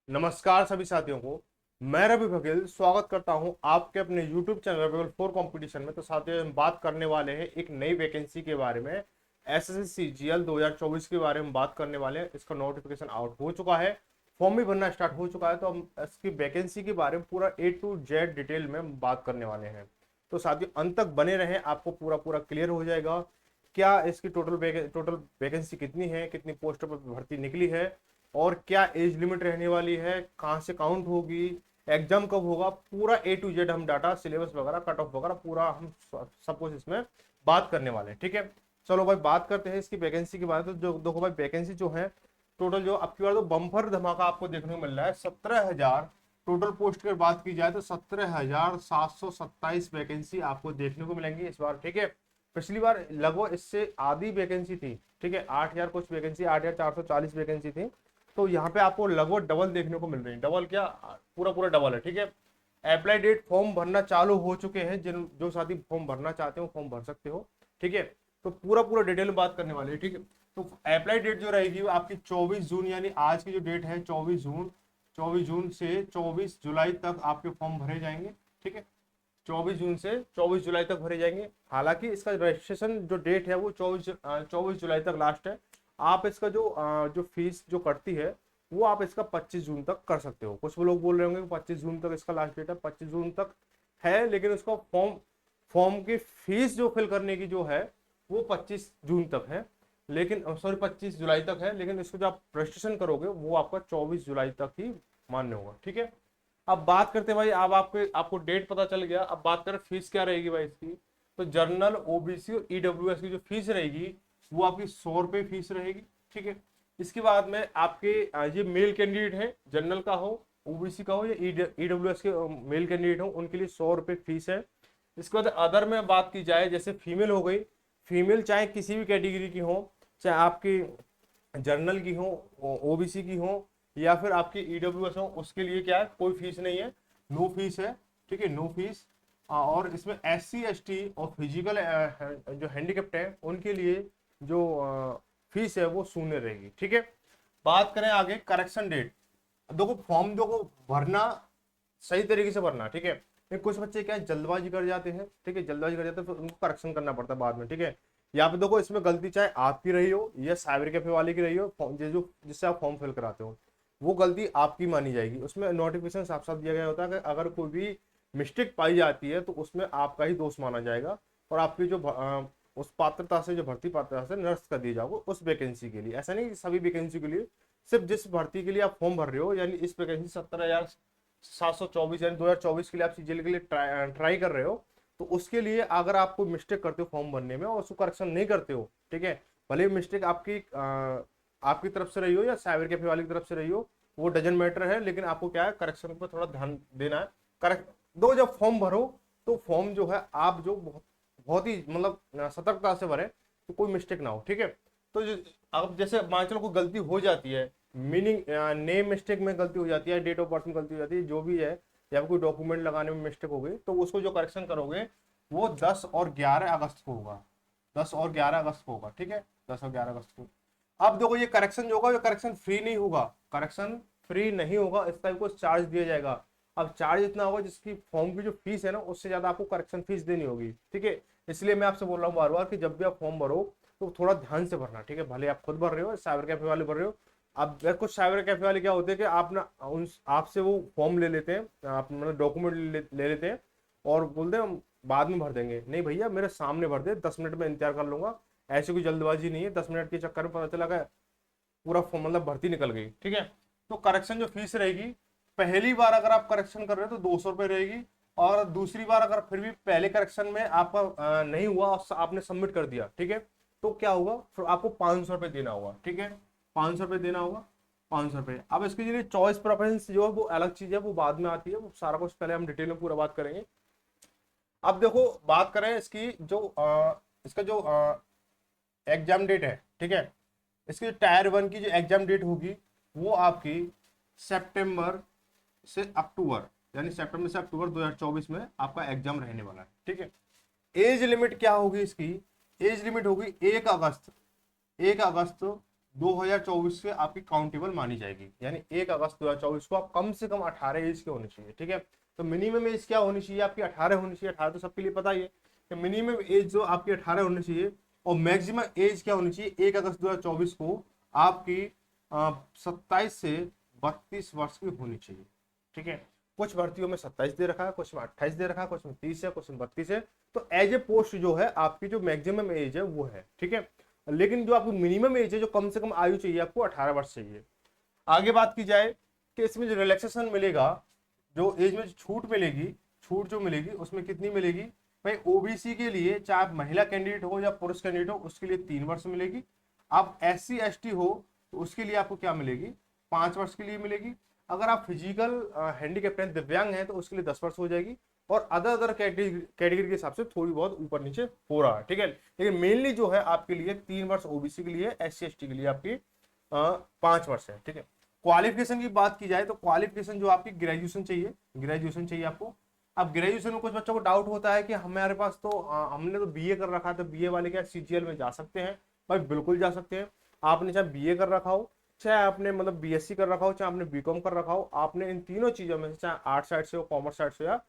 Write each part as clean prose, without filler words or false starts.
नमस्कार सभी साथियों को। मैं रवि बघेल स्वागत करता हूं आपके अपने YouTube channel Ravi for competition में। तो साथियों हम बात करने वाले हैं एक नई वैकेंसी के बारे में। एसएससी CGL 2024 के बारे में बात करने वाले हैं। इसका नोटिफिकेशन आउट हो चुका है, फॉर्म भी भरना स्टार्ट हो चुका है। तो हम इसकी वैकेंसी के बारे में पूरा A to Z डिटेल में बात करने वाले हैं। तो साथियों अंत तक बने रहें, आपको पूरा पूरा क्लियर हो जाएगा क्या इसकी टोटल वैकेंसी कितनी है, कितनी पोस्टों पर भर्ती निकली है, और क्या एज लिमिट रहने वाली है, कहाँ से काउंट होगी, एग्जाम कब होगा, पूरा A to Z हम डाटा सिलेबस वगैरह कट ऑफ वगैरह पूरा हम सब कुछ इसमें बात करने वाले हैं। ठीक है, चलो भाई बात करते हैं इसकी वैकेंसी के बारे में। तो जो देखो भाई वैकेंसी जो है टोटल जो अब की बार तो बम्पर धमाका आपको देखने को मिल रहा है। 17,000 टोटल पोस्ट की बात की जाए तो 17,727 वैकेंसी आपको देखने को मिलेंगी इस बार। ठीक है, पिछली बार लगभग इससे आधी वैकेंसी थी। ठीक है, 8,000 कुछ वैकेंसी, 8,440 वैकेंसी थी। तो यहाँ पे आपको लगभग डबल देखने को मिल रही है। डबल क्या, पूरा पूरा डबल है। ठीक है, अप्लाई डेट फॉर्म भरना चालू हो चुके हैं। जिन जो साथी फॉर्म भरना चाहते हो फॉर्म भर सकते हो। ठीक है, तो पूरा पूरा डिटेल में बात करने वाले हैं। ठीक है, तो अप्लाई डेट जो रहेगी वो आपकी 24 जून, यानी आज की जो डेट है 24 जून, 24 जून से 24 जुलाई तक आपके फॉर्म भरे जाएंगे। ठीक है, 24 जून से 24 जुलाई तक भरे जाएंगे। हालांकि इसका रजिस्ट्रेशन जो डेट है वो 24 जुलाई तक लास्ट है। आप इसका जो फीस जो कटती है वो आप इसका 25 जून तक कर सकते हो। कुछ लोग बोल रहे होंगे कि 25 जून तक इसका लास्ट डेट है। 25 जून तक है, लेकिन उसका फॉर्म फॉर्म की फीस जो फिल करने की जो है वो 25 जून तक है, लेकिन सॉरी 25 जुलाई तक है। लेकिन इसको जो आप रजिस्ट्रेशन करोगे वो आपका 24 जुलाई तक ही मान्य होगा। ठीक है, अब बात करते हैं भाई, अब आपको डेट पता चल गया। अब बात करें फीस क्या रहेगी भाई इसकी। तो जर्नल, ओबीसी और ईडब्ल्यूएस की जो फीस रहेगी वो आपकी 100 रुपये फीस रहेगी। ठीक है, इसके बाद में आपके ये मेल कैंडिडेट है, जनरल का हो, ओबीसी का हो या ईडब्ल्यूएस के मेल कैंडिडेट हो, उनके लिए 100 रुपये फीस है। इसके बाद अदर में बात की जाए, जैसे फीमेल हो गई, फीमेल चाहे किसी भी कैटेगरी की हो, चाहे आपकी जर्नल की हो, ओबीसी की हो, या फिर आपकी ईडब्ल्यूएस हो, उसके लिए क्या है, कोई फीस नहीं है, नो फीस है। ठीक है, नो फीस। और इसमें SC ST और फिजिकल जो हैंडीकेप्ट है उनके लिए जो फीस है वो शून्य रहेगी। ठीक है, बात करें आगे करेक्शन डेट। देखो फॉर्म देखो भरना सही तरीके से भरना। ठीक है, कुछ बच्चे क्या है जल्दबाजी कर जाते हैं। ठीक है, जल्दबाजी कर जाते हैं, फिर उनको करेक्शन करना पड़ता है बाद में। ठीक है, यहाँ पे देखो इसमें गलती चाहे आपकी रही हो या साइबर कैफे वाले की रही हो, जो जिससे आप फॉर्म फिल कराते हो, वो गलती आपकी मानी जाएगी। उसमें नोटिफिकेशन साफ साफ दिया गया होता है कि अगर कोई भी मिस्टेक पाई जाती है तो उसमें आपका ही दोष माना जाएगा, और आपकी जो उस पात्रता से, जो भर्ती पात्रता से निरस्त कर दिया जाओगे उस वैकेंसी के लिए। ऐसा नहीं कि सभी वैकेंसी के लिए, सिर्फ जिस भर्ती के लिए आप फॉर्म भर रहे हो, यानी इस वैकेंसी 17,724 यानी 2024 के लिए आप सीजीएल के लिए ट्राई कर रहे हो, तो उसके लिए अगर आप कोई मिस्टेक करते हो फॉर्म भरने में और उसको करेक्शन नहीं करते हो, ठीक है, भले मिस्टेक आपकी तरफ से रही हो या साइबर कैफे वाली की तरफ से रही हो, वो डजन मैटर है। लेकिन आपको क्या है, करेक्शन पर थोड़ा ध्यान देना है। करेक्ट दो, जब फॉर्म भरो तो फॉर्म जो है आप जो बहुत बहुत ही मतलब सतर्कता से भरे, तो कोई मिस्टेक ना हो। ठीक है, तो अब जैसे मान चलो कोई गलती हो जाती है, मीनिंग नेम मिस्टेक में गलती हो जाती है, डेट ऑफ बर्थ में गलती हो जाती है, जो भी है, या कोई डॉक्यूमेंट लगाने में मिस्टेक हो गई, तो उसको जो करेक्शन करोगे वो 10 और 11 अगस्त को होगा। 10 और 11 अगस्त को होगा। ठीक है, 10 और 11 अगस्त को। अब देखो ये करेक्शन जो होगा, ये करेक्शन फ्री नहीं होगा। करेक्शन फ्री नहीं होगा, इस टाइप को चार्ज दिया जाएगा। अब चार्ज इतना होगा जिसकी फॉर्म की जो फीस है ना, उससे ज्यादा आपको करेक्शन फीस देनी होगी। ठीक है, इसलिए मैं आपसे बोल रहा हूँ बार बार कि जब भी आप फॉर्म भरो तो थोड़ा ध्यान से भरना। ठीक है, भले आप खुद भर रहे हो, साइबर कैफे वाले भर रहे हो। अब कुछ साइबर कैफे वाले क्या होते हैं कि आप ना उन आपसे वो फॉर्म ले लेते हैं, आप मतलब डॉक्यूमेंट ले लेते हैं और बोलते हैं हम बाद में भर देंगे। नहीं भैया, मेरे सामने भर दे, 10 मिनट में इंतजार कर लूंगा। ऐसी कोई जल्दबाजी नहीं है, 10 मिनट के चक्कर में पता चला कि पूरा मतलब भर्ती निकल गई। ठीक है, तो करेक्शन जो फीस रहेगी, पहली बार अगर आप करेक्शन कर रहे हो तो 200 रुपये रहेगी। और दूसरी बार अगर फिर भी पहले करेक्शन में आपका नहीं हुआ और आपने सबमिट कर दिया, ठीक है, तो क्या होगा, फिर आपको 500 रुपये देना होगा। ठीक है, 500 रुपये देना होगा, 500 रुपये। अब इसके लिए चॉइस प्रेफरेंस जो है वो अलग चीज है, वो बाद में आती है, वो सारा कुछ पहले हम डिटेल में पूरा बात करेंगे। अब देखो बात करें इसकी इसका जो एग्जाम डेट है। ठीक है, इसकी टायर 1 की जो एग्जाम डेट होगी वो आपकी सितंबर से अक्टूबर, यानी सितंबर से अक्टूबर 2024 में आपका एग्जाम रहने वाला है। ठीक है, एज लिमिट क्या होगी इसकी, एज लिमिट होगी 1 अगस्त 1 अगस्त 2024 से आपकी काउंटेबल मानी जाएगी, यानी 1 अगस्त 2024 को आप कम से कम 18 एज के होने चाहिए। ठीक है, तो मिनिमम एज क्या होनी चाहिए आपकी? 18 होनी चाहिए। 18 तो सबके लिए पता ही है कि मिनिमम एज जो आपकी 18 होनी चाहिए, और मैक्सिमम एज क्या होनी चाहिए 1 अगस्त 2024 को आपकी 27 से 32 वर्ष की होनी चाहिए। ठीक है, कुछ भर्तियों में 27 दे रखा है, कुछ में 28 दे रखा है, कुछ में 30 है, कुछ में 32 है। तो एज ए पोस्ट जो है आपकी जो मैक्सिमम एज है वो है। ठीक है, लेकिन जो आपकी मिनिमम एज है, जो कम से कम आयु चाहिए आपको 18 वर्ष चाहिए। आगे बात की जाए कि इसमें जो रिलैक्सेशन मिलेगा, जो एज में छूट मिलेगी, छूट जो मिलेगी उसमें कितनी मिलेगी भाई? ओबीसी के लिए चाहे आप महिला कैंडिडेट हो या पुरुष कैंडिडेट हो उसके लिए 3 वर्ष मिलेगी। आप SC ST हो तो उसके लिए आपको क्या मिलेगी? 5 वर्ष के लिए मिलेगी। अगर आप फिजिकल हैंडीकैप्ड हैं, दिव्यांग हैं, तो उसके लिए 10 वर्ष हो जाएगी। और अदर कैटेगरी के हिसाब से थोड़ी बहुत ऊपर नीचे हो रहा है। ठीक है, लेकिन मेनली जो है आपके लिए 3 वर्ष ओबीसी के लिए, SC ST के लिए आपकी 5 वर्ष है। ठीक है, क्वालिफिकेशन की बात की जाए तो क्वालिफिकेशन जो आपकी ग्रेजुएशन चाहिए, ग्रेजुएशन चाहिए आपको। अब ग्रेजुएशन में कुछ बच्चों को डाउट होता है कि हमारे पास तो हमने तो बीए कर रखा है, तो बीए वाले क्या CGL में जा सकते हैं? भाई बिल्कुल जा सकते हैं। आपने चाहे बीए कर रखा हो, चाहे आपने मतलब BSc कर रखा हो, चाहे आपने बीकॉम कर रखा हो, आपने इन तीनों चीजों में से चाहे आर्ट साइड से हो, कॉमर्स साइड से हो या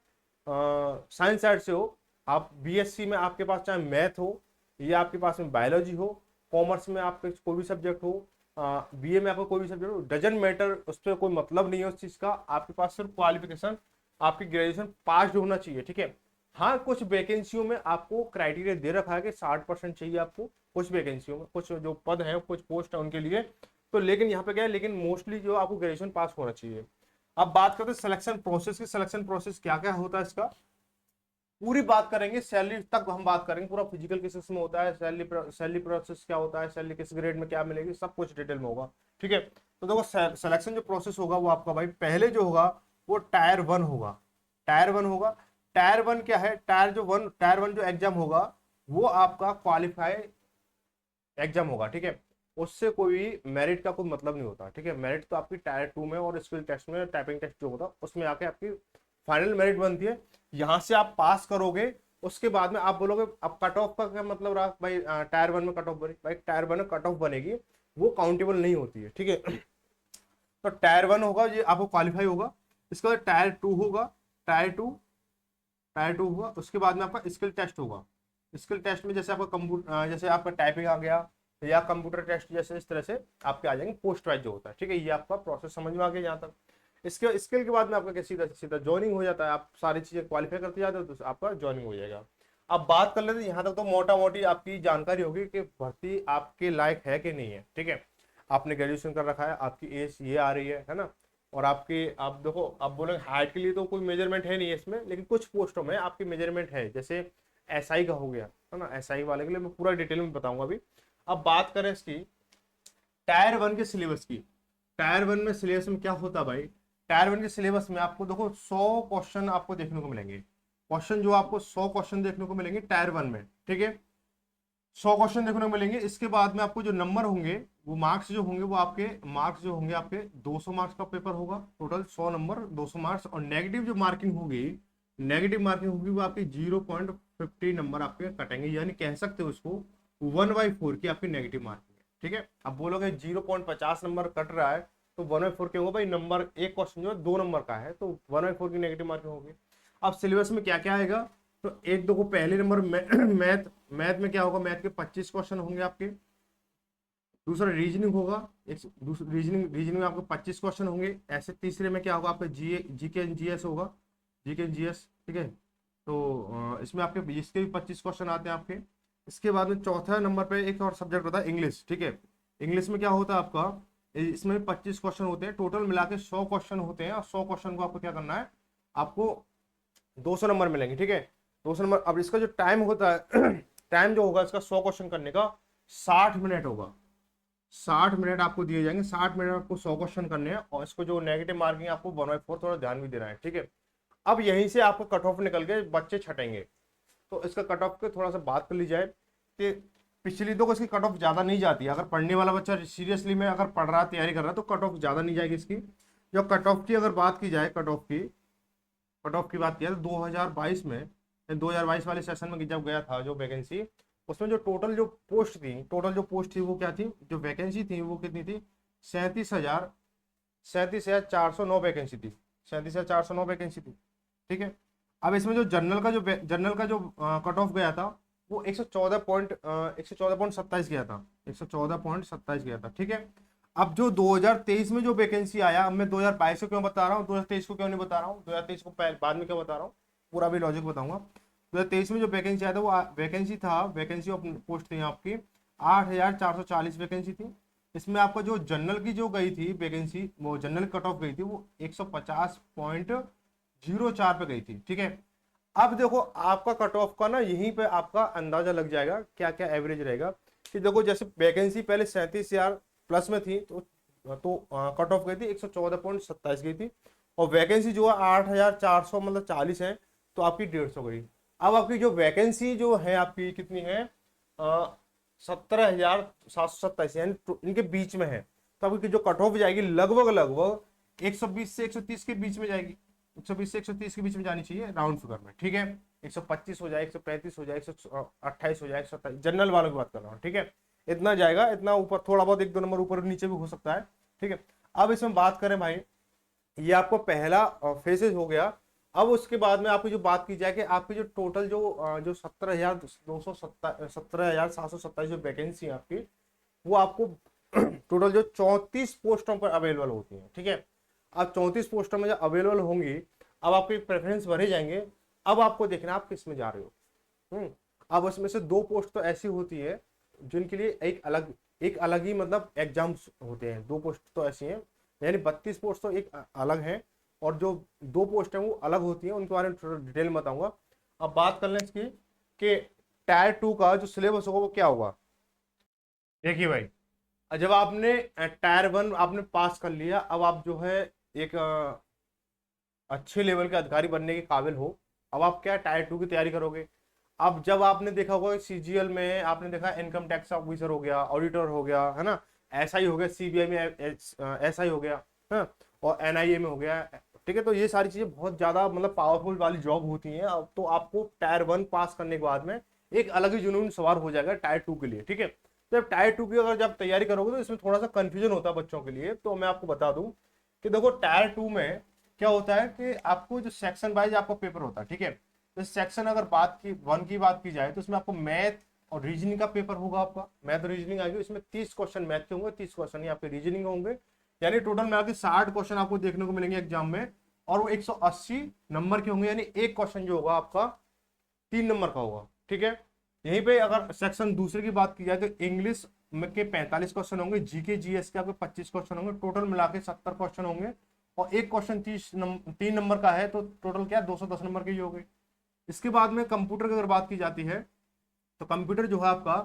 साइंस साइड से हो, आप BSc में आपके पास चाहे मैथ हो या आपके पास में बायोलॉजी हो, कॉमर्स में आपके कोई भी सब्जेक्ट हो, BA में आपका कोई भी सब्जेक्ट हो, डजंट मैटर, उस पर कोई मतलब नहीं है उस चीज का। आपके पास सिर्फ क्वालिफिकेशन, आपकी ग्रेजुएशन पास होना चाहिए। ठीक है, हाँ कुछ वैकेंसियों में आपको क्राइटेरिया दे रखा है कि 60% चाहिए आपको, कुछ वैकेंसियों में, कुछ जो पद है, कुछ पोस्ट है उनके लिए। तो लेकिन यहाँ पे क्या है, लेकिन मोस्टली जो आपको ग्रेजुएशन पास होना चाहिए। अब बात करते हैं सिलेक्शन प्रोसेस की। सिलेक्शन प्रोसेस क्या क्या होता है इसका पूरी बात करेंगे। सैलरी तक हम बात करेंगे, पूरा फिजिकल किस में होता है, सैलरी प्रोसेस क्या होता है, सैलरी किस ग्रेड में क्या मिलेगी, सब कुछ डिटेल में होगा। ठीक है, तो देखो सिलेक्शन जो प्रोसेस होगा वो आपका भाई पहले जो होगा वो टायर 1 होगा। टायर 1 होगा। टायर 1 क्या है? टायर वन जो एग्जाम होगा वो आपका क्वालिफाई एग्जाम होगा। ठीक है, उससे कोई मेरिट का कोई मतलब नहीं होता। ठीक है, मेरिट तो आपकी टायर 2 में और स्किल टेस्ट में, टाइपिंग टेस्ट जो होता है उसमें आके आपकी फाइनल मेरिट बनती है। यहाँ से आप पास करोगे, उसके बाद में आप बोलोगे अब कट ऑफ का क्या मतलब रहा भाई? टायर 1 में कट ऑफ बनी भाई, टायर 1 में कट ऑफ बनेगी, वो काउंटेबल नहीं होती है। ठीक है, तो टायर 1 होगा, ये आपको क्वालिफाई होगा। इसके बाद टायर 2 होगा। टायर 2 होगा, उसके बाद में आपका स्किल टेस्ट होगा। स्किल टेस्ट में जैसे आपका कंप्यूटर, जैसे आपका टाइपिंग आ गया या कंप्यूटर टेस्ट, जैसे इस तरह से आपके आ जाएंगे पोस्ट वाइज जो होता है। ठीक है, ये आपका प्रोसेस समझ में आ गया यहाँ तक। इसके स्किल के बाद में आपका क्या सीधा सीधा ज्वाइनिंग हो जाता है। आप सारी चीजें क्वालिफाई करते जाते हो तो आपका ज्वाइनिंग हो जाएगा। अब बात कर लेते हैं, यहाँ तक तो मोटा मोटी आपकी जानकारी होगी कि भर्ती आपके लायक है कि नहीं है। ठीक है, आपने ग्रेजुएशन कर रखा है, आपकी एज ये आ रही है ना, और आपकी आप देखो, आप बोलेंगे हाइट के लिए तो कोई मेजरमेंट है नहीं है इसमें, लेकिन कुछ पोस्टों में आपकी मेजरमेंट है। जैसे SI का हो गया है ना, SI वाले के लिए मैं पूरा डिटेल में बताऊंगा अभी। अब बात करें इसकी टायर 1 के सिलेबस की। टायर 1 में सिलेबस में क्या होता है भाई? टायर 1 के सिलेबस में आपको देखो 100 क्वेश्चन आपको देखने को मिलेंगे। क्वेश्चन जो आपको 100 क्वेश्चन देखने को मिलेंगे टायर 1 में। ठीक है, 100 क्वेश्चन देखने को मिलेंगे। इसके बाद में आपको जो नंबर होंगे, वो मार्क्स जो होंगे, वो आपके मार्क्स जो होंगे आपके 200 मार्क्स का पेपर होगा। Total 100 number 200 marks. और नेगेटिव जो मार्किंग होगी, नेगेटिव मार्किंग होगी वो आपकी 0.50 नंबर आपके कटेंगे, यानी कह सकते हो उसको 1/4 की आपकी नेगेटिव मार्किंग है। ठीक है, अब बोलोगे 0.50 नंबर कट रहा है तो 1/4 के होगा भाई? नंबर एक क्वेश्चन जो है 2 नंबर का है, तो 1/4 की नेगेटिव मार्किंग होगी। अब सिलेबस में क्या क्या आएगा? तो एक देखो पहले नंबर मैथ मैथ में क्या होगा? मैथ के 25 क्वेश्चन होंगे आपके। दूसरा रीजनिंग होगा, रीजनिंग में आपको 25 क्वेश्चन होंगे। ऐसे तीसरे में क्या होगा? आपका जीके एंड जीएस होगा, जीके एंड जीएस। ठीक है, तो इसमें आपके इसके भी 25 क्वेश्चन आते हैं आपके। इसके बाद में चौथा नंबर पे एक और सब्जेक्ट होता है इंग्लिश। ठीक है, इंग्लिश में क्या होता है आपका? इसमें भी 25 क्वेश्चन होते हैं। टोटल मिला के 100 क्वेश्चन होते हैं, और 100 क्वेश्चन को आपको क्या करना है? आपको 200 नंबर मिलेंगे। ठीक है, 200 नंबर। अब इसका जो टाइम होता है टाइम जो होगा इसका 100 क्वेश्चन करने का 60 मिनट होगा। 60 मिनट आपको दिए जाएंगे। 60 मिनट आपको 100 क्वेश्चन करने हैं, और इसको जो नेगेटिव मार्किंग आपको 1/4 थोड़ा ध्यान भी देना है। ठीक है, अब यहीं से आपको कट ऑफ निकल के बच्चे छटेंगे। तो इसका कट ऑफ के थोड़ा सा बात कर ली जाए कि पिछली तो इसकी कट ऑफ ज्यादा नहीं जाती है। अगर पढ़ने वाला बच्चा सीरियसली में अगर पढ़ रहा है, तैयारी कर रहा है, तो कट ऑफ ज्यादा नहीं जाएगी इसकी। जो कट ऑफ की अगर बात की जाए, कट ऑफ की बात किया तो 2022 में, 2022 वाले सेशन में जब गया था जो वैकेंसी, उसमें जो पोस्ट थी वो क्या थी, जो वैकेंसी थी वो कितनी थी, 37,409 वैकेंसी थी, 37,409 वैकेंसी थी। ठीक है। अब इसमें जो जनरल का जो कट ऑफ गया था वो 114.27 गया था, 114.27 गया था। ठीक है। अब जो 2023 में जो वैकेंसी आया, अब मैं 2022 को क्यों बता रहा हूँ, 2023 को क्यों नहीं बता रहा हूँ, 2023 को बाद में क्यों बता रहा हूँ, पूरा भी लॉजिक बताऊंगा। 2023 में जो वैकेंसी आया था वो वैकेंसी ऑफ पोस्ट थी आपकी 8,440 वैकेंसी थी। इसमें आपका जो जनरल की जो गई थी वैकेंसी, वो जनरल कट ऑफ गई थी वो 150.04 पे गई थी। ठीक है। अब देखो आपका कट ऑफ का ना यहीं पे आपका अंदाजा लग जाएगा क्या क्या एवरेज रहेगा, कि देखो जैसे वैकेंसी पहले 37,000 प्लस में थी, तो कट ऑफ गई थी 114.27 गई थी, और वैकेंसी जो है 8,400 मतलब 40 है, तो आपकी 150 गई। अब आपकी जो वैकेंसी जो है आपकी कितनी है, 17,727, यानी इनके बीच में है। तो आपकी जो कट ऑफ जाएगी लगभग लगभग 120 से 130 के बीच में जाएगी, 120 से 130 के बीच में जानी चाहिए राउंड फिगर में। ठीक है। 125 हो जाए, 135 हो जाए, 128 हो जाए, 127, जनरल वालों की बात कर रहा हूँ। ठीक है। इतना जाएगा, इतना ऊपर थोड़ा बहुत 1-2 नंबर ऊपर नीचे भी हो सकता है। ठीक है। अब इसमें बात करें भाई, ये आपको पहला फेजेज हो गया। अब उसके बाद में आपकी जो बात की जाए कि आपकी जो टोटल जो 17,727 जो वैकेंसी है आपकी, वो आपको टोटल जो 34 पोस्टों पर अवेलेबल होती है। ठीक है। अब 34 पोस्टों में जो अवेलेबल होंगी, अब आपके प्रेफरेंस भरे जाएंगे। अब आपको देखना आप किस में जा रहे हो। अब उसमें से 2 पोस्ट तो ऐसी होती है जिनके लिए एक अलग ही मतलब एग्जाम्स होते हैं। 2 पोस्ट तो ऐसी हैं, यानी 32 पोस्ट तो एक अलग है, और जो 2 पोस्ट हैं वो अलग होती हैं, उनके बारे में थोड़ा डिटेल में बताऊंगा। अब बात कर लें इसकी कि टायर 2 का जो सिलेबस होगा वो क्या होगा। देखिए भाई, जब आपने टायर 1 आपने पास कर लिया, अब आप जो है एक अच्छे लेवल के अधिकारी बनने के काबिल हो। अब आप क्या टायर 2 की तैयारी करोगे। अब जब आपने देखा होगा सीजीएल में, आपने देखा इनकम टैक्स ऑफिसर हो गया, ऑडिटर हो गया, है ना, एसआई हो गया, सीबीआई में एसआई हो गया, है, और एनआईए में हो गया। ठीक है। तो ये सारी चीजें बहुत ज्यादा मतलब पावरफुल वाली जॉब होती हैं। अब तो आपको टायर 1 पास करने के बाद में एक अलग ही जुनून सवार हो जाएगा टायर 2 के लिए। ठीक है। तो जब टायर 2 की अगर जब तैयारी करोगे तो इसमें थोड़ा सा कंफ्यूजन होता है बच्चों के लिए। तो मैं आपको बता दूं कि देखो टायर 2 में क्या होता है कि आपको जो सेक्शन वाइज आपका पेपर होता है। ठीक है। तो सेक्शन अगर बात की 1 की बात की जाए तो इसमें आपको मैथ और रीजनिंग का पेपर होगा। आपका मैथ और रीजनिंग आएगी, इसमें 30 क्वेश्चन मैथ के होंगे, 30 क्वेश्चन ही आपके रीजनिंग होंगे। यानी टोटल मिला के 60 क्वेश्चन आपको देखने को मिलेंगे एग्जाम में, और वो 180 नंबर के होंगे। यानी एक क्वेश्चन जो होगा आपका 3 नंबर का होगा। ठीक है। यहीं पे अगर सेक्शन दूसरे की बात की जाए तो इंग्लिश में के 45 क्वेश्चन होंगे, जीके जीएस के आपके 25 क्वेश्चन होंगे, टोटल मिला के 70 क्वेश्चन होंगे, और एक क्वेश्चन 3 नंबर का है, तो टोटल क्या 210 नंबर के ही हो गए। इसके बाद में कंप्यूटर की अगर बात की जाती है तो कंप्यूटर जो है आपका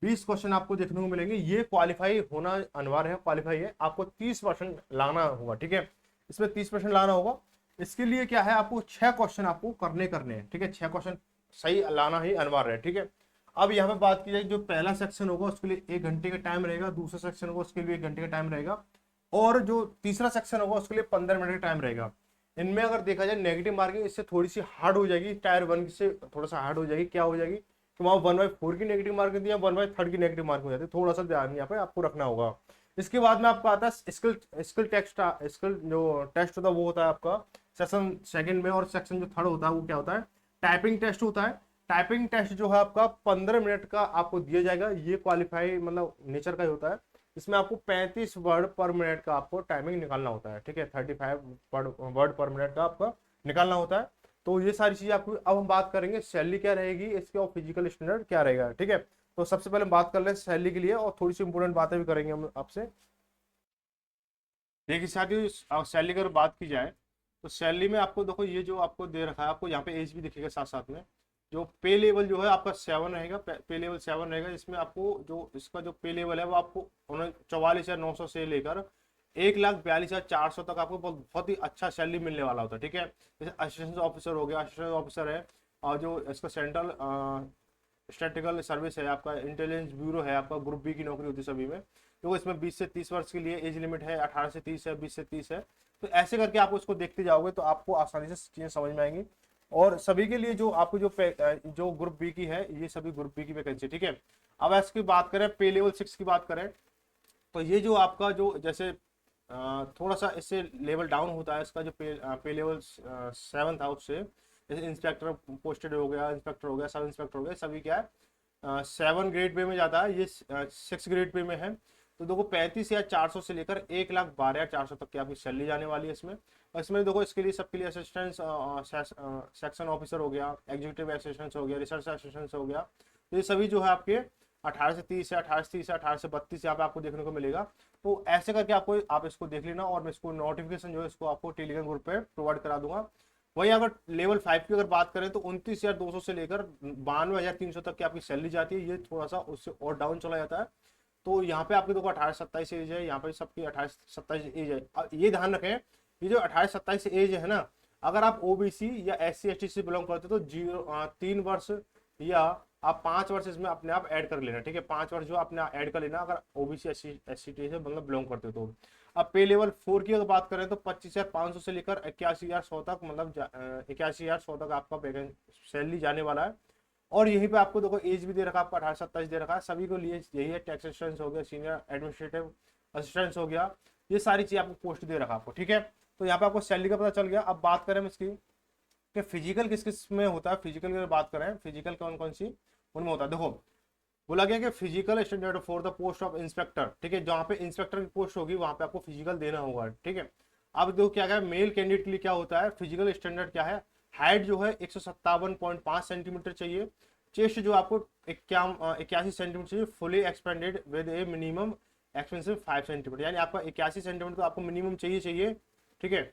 20 क्वेश्चन आपको देखने को मिलेंगे। ये क्वालिफाई होना अनिवार्य है, क्वालिफाई है, आपको 30% लाना होगा। ठीक है। इसमें 30% लाना होगा। इसके लिए क्या है, आपको 6 क्वेश्चन आपको करने हैं। ठीक है। 6 क्वेश्चन सही लाना ही अनिवार्य है। ठीक है। अब यहाँ पे बात की जाए, जो पहला सेक्शन होगा उसके लिए 1 घंटे का टाइम रहेगा, दूसरा सेक्शन होगा उसके लिए 1 घंटे का टाइम रहेगा, और जो तीसरा सेक्शन होगा उसके लिए 15 मिनट का टाइम रहेगा। इनमें अगर देखा जाए नेगेटिव मार्किंग इससे थोड़ी सी हार्ड हो जाएगी, टायर 1 से थोड़ा सा हार्ड हो जाएगी। क्या हो जाएगी कि वहाँ 1/4 की नेगेटिव मार्किंग थी या 1/3 की नेगेटिव मार्किंग हो जाती है। थोड़ा सा ध्यान यहाँ पे आपको रखना होगा। इसके बाद में आपको आता है स्किल जो टेस्ट होता है वो होता है आपका सेक्शन सेकंड में, और सेक्शन जो थर्ड होता है वो क्या होता है, टाइपिंग टेस्ट होता है। टाइपिंग टेस्ट जो है आपका 15 मिनट का आपको दिया जाएगा। ये क्वालिफाई मतलब नेचर का ही होता है। इसमें आपको 35 वर्ड पर मिनट का आपको टाइमिंग निकालना होता है। ठीक है। 35 वर्ड पर मिनट का आपका निकालना होता है। तो ये सारी चीजें आपको, अब हम बात करेंगे सैलरी क्या रहेगी इसके और फिजिकल स्टैंडर्ड क्या रहेगा। ठीक है। तो सबसे पहले हम बात कर ले सैलरी के लिए, और थोड़ी सी इंपोर्टेंट बातें भी करेंगे हम आपसे। देखिए साथियों, सैलरी की अगर बात की जाए तो सैलरी में आपको देखो ये जो आपको दे रखा है, आपको यहाँ पे एज भी दिखेगा साथ साथ में। जो पे लेवल जो है आपका 7 रहेगा, पे लेवल 7 रहेगा। इसमें आपको जो इसका जो पे लेवल है वो आपको 44,900 से लेकर 1,42,400 तक आपको बहुत ही अच्छा सैलरी मिलने वाला होता है। ठीक है। जैसे असिस्टेंट ऑफिसर हो गया, असिस्टेंट ऑफिसर है, और जो इसका सेंट्रल स्टैटिकल सर्विस है, आपका इंटेलिजेंस ब्यूरो है, आपका ग्रुप बी की नौकरी होती है सभी में। तो इसमें 20 से 30 वर्ष के लिए एज लिमिट है, 18 से 30 है, 20 से 30 है। तो ऐसे करके आप उसको देखते जाओगे तो आपको आसानी से चीजें समझ में आएंगी। और सभी के लिए जो आपको जो ग्रुप बी की है, ये सभी ग्रुप बी की वैकेंसी, ठीक है। अब इसकी बात करें पे लेवल 6 की बात करें, तो ये जो आपका जो जैसे थोड़ा सा इससे लेवल डाउन होता है, इसका जो पे लेवल 7 था उससे, जैसे इंस्पेक्टर पोस्टेड हो गया, इंस्पेक्टर हो गया, सब इंस्पेक्टर हो गया, सभी क्या है 7 ग्रेड पे में जाता है, ये 6 ग्रेड पे में है। तो देखो 35,400 से लेकर 1,12,400 तक की आपकी सैलरी जाने वाली है इसमें। और इसमें देखो इसके लिए सबके लिए असिस्टेंट सेक्शन ऑफिसर हो गया, एग्जीक्यूटिव असिस्टेंट हो गया, रिसर्च असिस्टेंट हो गया, तो ये सभी जो है आपके 18 से 30 है, 18 से 30 है, 18 से 32 यहाँ पे आपको देखने को मिलेगा। तो ऐसे करके आप इसको देख लेना, और मैं इसको नोटिफिकेशन जो है इसको आपको टेलीग्राम ग्रुप पे प्रोवाइड करा दूंगा। वही अगर लेवल 5 की अगर बात करें तो 29,200 से लेकर 92,300 तक की आपकी सैलरी जाती है, ये थोड़ा सा उससे और डाउन चला जाता है। तो यहाँ पे आपके देखो 18-27 एज है, यहाँ पे सबकी 28-27 एज है। ये ध्यान रखें, ये जो 28-27 एज है ना, अगर आप ओबीसी या SC ST से बिलोंग करते हो तो 3 वर्ष या आप 5 वर्ष इसमें अपने आप ऐड कर लेना, ठीक है। 5 वर्ष जो अपने ऐड कर लेना अगर ओबीसी SC ST से मतलब बिलोंग करते हो तो। अब पे लेवल 4 की अगर बात करें तो 25,500 से लेकर 81,100 तक, मतलब 81,100 तक आपका सैलरी जाने वाला है। और यहीं पे आपको देखो एज भी दे रखा है, आपको 18-27 दे रखा है, सभी को लिए यही है। टैक्स असिस्टेंट हो गया, सीनियर एडमिनिस्ट्रेटिव असिस्टेंट हो गया, ये सारी चीज आपको पोस्ट दे रखा आपको, ठीक है। तो यहाँ पे आपको सैलरी का पता चल गया। अब बात करें इसकी कि फिजिकल किस किस में होता है। फिजिकल की बात करें, फिजिकल कौन कौन सी उनमें होता है, देखो बोला गया कि physical standard for the post of inspector, ठीक है। जहाँ पे इंस्पेक्टर की पोस्ट होगी वहां पे आपको फिजिकल देना होगा, ठीक है। अब देखो क्या क्या मेल कैंडिडेट के लिए क्या होता है, फिजिकल स्टैंडर्ड क्या है, हाइट जो है 157.5 सेंटीमीटर चाहिए, चेस्ट जो आपको 81 सेंटीमीटर चाहिए, fully expanded with A minimum expensive 5 centimetre, यानी आपका 81 सेंटीमीटर तो आपको मिनिमम चाहिए, ठीक है।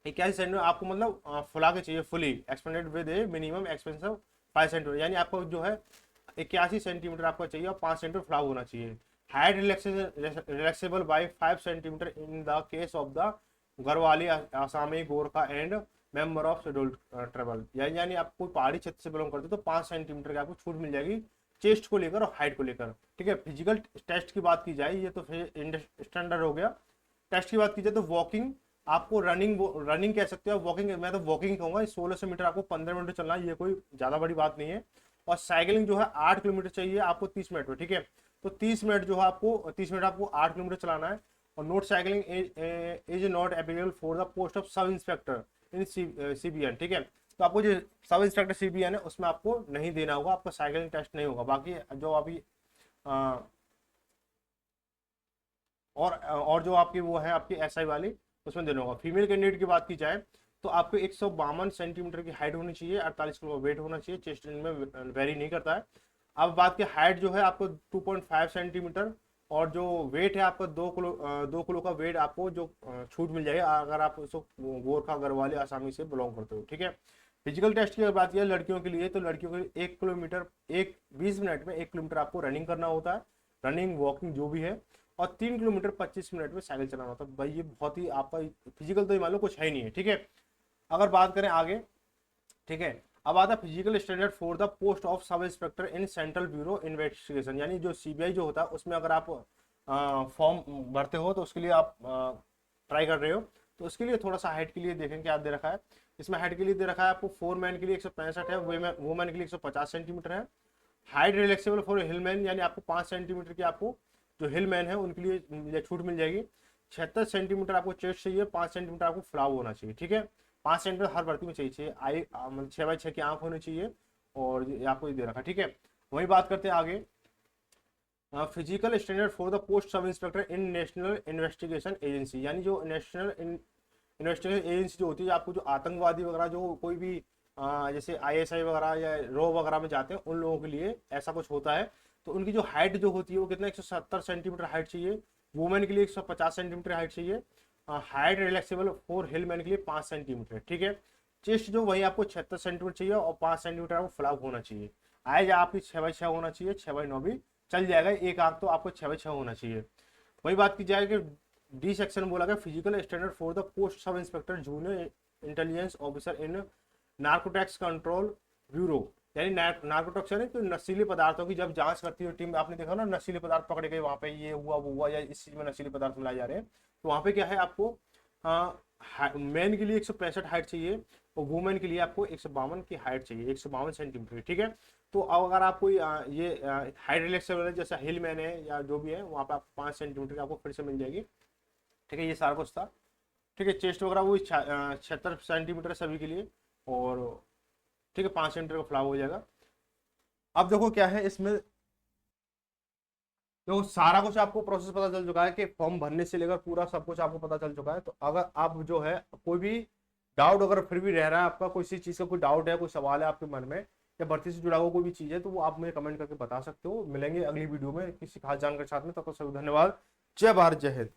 81 सेंटीमीटर आपको मतलब फुला के चाहिए, fully expanded with A minimum expensive 5 centimetre, यानी आपको जो है 81 सेंटीमीटर आपको चाहिए और 5 सेंटीमीटर फ्लाव होना चाहिए। Height relaxable by 5 centimetre in the case of the Garhwali, Assami, Gorkha and member of scheduled tribal, यानी आप कोई पहाड़ी क्षेत्र से बिलोंग करते हो तो 5 सेंटीमीटर की आपको छूट मिल जाएगी चेस्ट को लेकर और हाइट को लेकर, ठीक है। फिजिकल टेस्ट की बात की जाए, ये तो स्टैंडर्ड हो गया। टेस्ट की बात की जाए तो वॉकिंग, आपको रनिंग कह सकते हो, वॉकिंग मैं तो वॉकिंग कहूंगा, 1600 मीटर आपको 15 मिनट चलना है, ये कोई ज्यादा बड़ी बात नहीं है। और साइकिलिंग जो है 8 किलोमीटर चाहिए आपको 30 मिनट में, ठीक है। तो 30 मिनट जो है आपको 30 मिनट आपको 8 किलोमीटर चलाना है। और note cycling is not applicable for the post of sub inspector in CBN, ठीक है। तो आपको जो सब इंस्पेक्टर CBN है उसमें आपको नहीं देना होगा, आपका साइकिलिंग टेस्ट नहीं होगा। बाकी जो अभी और जो आपकी वो है आपकी SI वाली, उसमें देना होगा। फीमेल कैंडिडेट की बात की जाए तो आपको 152 सेंटीमीटर की हाइट होनी चाहिए, 48 किलो वेट होना चाहिए, चेस्ट में वेरी नहीं करता है। अब बात की हाइट जो है आपको 2.5 सेंटीमीटर, और जो वेट है आपका 2 किलो का वेट आपको जो छूट मिल जाएगा अगर आप उसको गोरखा, गढ़वाली, आसामी से बिलोंग करते हो, ठीक है। फिजिकल टेस्ट की अगर बात की जाए लड़कियों के लिए, तो लड़कियों के लिए 1 किलोमीटर 20 मिनट में 1 किलोमीटर आपको रनिंग करना होता है, रनिंग वॉकिंग जो भी है। और 3 किलोमीटर 25 मिनट में साइकिल चलाना होता है। भाई ये बहुत ही आपका फिजिकल तो मान लो कुछ है ही नहीं है, ठीक है। अगर बात करें आगे, ठीक है, अब आता है physical standard for the post of sub inspector in central bureau investigation, यानी जो CBI जो होता है उसमें अगर आप फॉर्म भरते हो तो उसके लिए आप ट्राई कर रहे हो, तो उसके लिए थोड़ा सा हाइट के लिए देखें क्या दे रखा है। इसमें हाइट के लिए दे रखा है आपको 4 मैन के लिए 165 है, वुमेन के लिए 150 सेंटीमीटर है। हाइट रिलैक्सेबल फॉर हिलमैन, यानी आपको 5 सेंटीमीटर की आपको जो हिलमैन है उनके लिए छूट मिल जाएगी। 76 सेंटीमीटर आपको चेस्ट चाहिए, 5 सेंटीमीटर आपको फ्लाव होना चाहिए, ठीक है। 5 सेंटीमीटर हर भर्ती में चाहिए, आई 6x6 की आंख होनी चाहिए, और ये आपको दे रखा, ठीक है। वही बात करते हैं आगे, physical standard for the post sub inspector in national investigation agency, यानी जो नेशनल इन्वेस्टिगेशन एजेंसी जो होती है, आपको जो आतंकवादी वगैरह जो कोई भी जैसे ISI वगैरह या RAW वगैरह में जाते हैं उन लोगों के लिए ऐसा कुछ होता है। तो उनकी जो हाइट जो होती है वो कितना 170 सेंटीमीटर हाइट चाहिए, वुमेन के लिए 150 सेंटीमीटर हाइट चाहिए, हाइट रिलैक्सेबल फॉर हिलमैन के लिए 5 सेंटीमीटर, ठीक है। चेस्ट जो वही आपको 76 सेंटीमीटर चाहिए और 5 सेंटीमीटर आपको फ्लैप होना चाहिए। आए या आपकी 6x6 होना चाहिए, 6x9 भी चल जाएगा, एक आंख तो आपको 6x6 होना चाहिए। वही बात की जाए कि D सेक्शन बोला गया physical standard for the post sub inspector junior intelligence officer in narcotics control bureau, यानी नार्कोटिक्स यानी तो नशीले पदार्थों की जब जांच करती है टीम, आपने देखा ना नशीले पदार्थ पकड़े गए वहां पे ये हुआ वो हुआ या इस चीज में नशीले पदार्थ मिलाए जा रहे हैं, तो वहां पे क्या है आपको मेन के लिए 165 हाइट चाहिए, और वुमेन के लिए आपको 152 की हाइट चाहिए, 152 सेंटीमीटर, ठीक है। तो अगर आप कोई ये हाइट रिलैक्सेबल है जैसा हिल मैन है या जो भी है, वहाँ पे आपको 5 सेंटीमीटर की आपको फिर से मिल जाएगी, ठीक है। ये सारा कुछ था, ठीक है। चेस्ट वगैरह वो 76 सेंटीमीटर सभी के लिए, और ठीक है 5 सेंटीमीटर का फ्लावर हो जाएगा। अब देखो क्या है इसमें, तो सारा कुछ आपको प्रोसेस पता चल चुका है कि फॉर्म भरने से लेकर पूरा सब कुछ आपको पता चल चुका है। तो अगर आप जो है कोई भी डाउट अगर फिर भी रह रहा है आपका, किसी चीज का कोई डाउट है, कोई सवाल है आपके मन में, या भर्ती से जुड़ा हुआ कोई भी चीज है, तो वो आप मुझे कमेंट करके बता सकते हो। मिलेंगे अगली वीडियो में किसी खास जानकारी के साथ में, तब तक सभी धन्यवाद। जय भारत, जय हिंद।